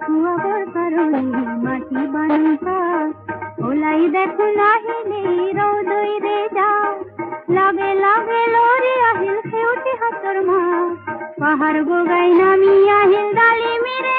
छुआबर करणे माटी बनता ओलाई देखो नाहिले रौदई रे जा लागे लागे लोरी আহিল খেউটি হাতর মা পাহাড় গোগাই নামি আহিল ডালি মেরে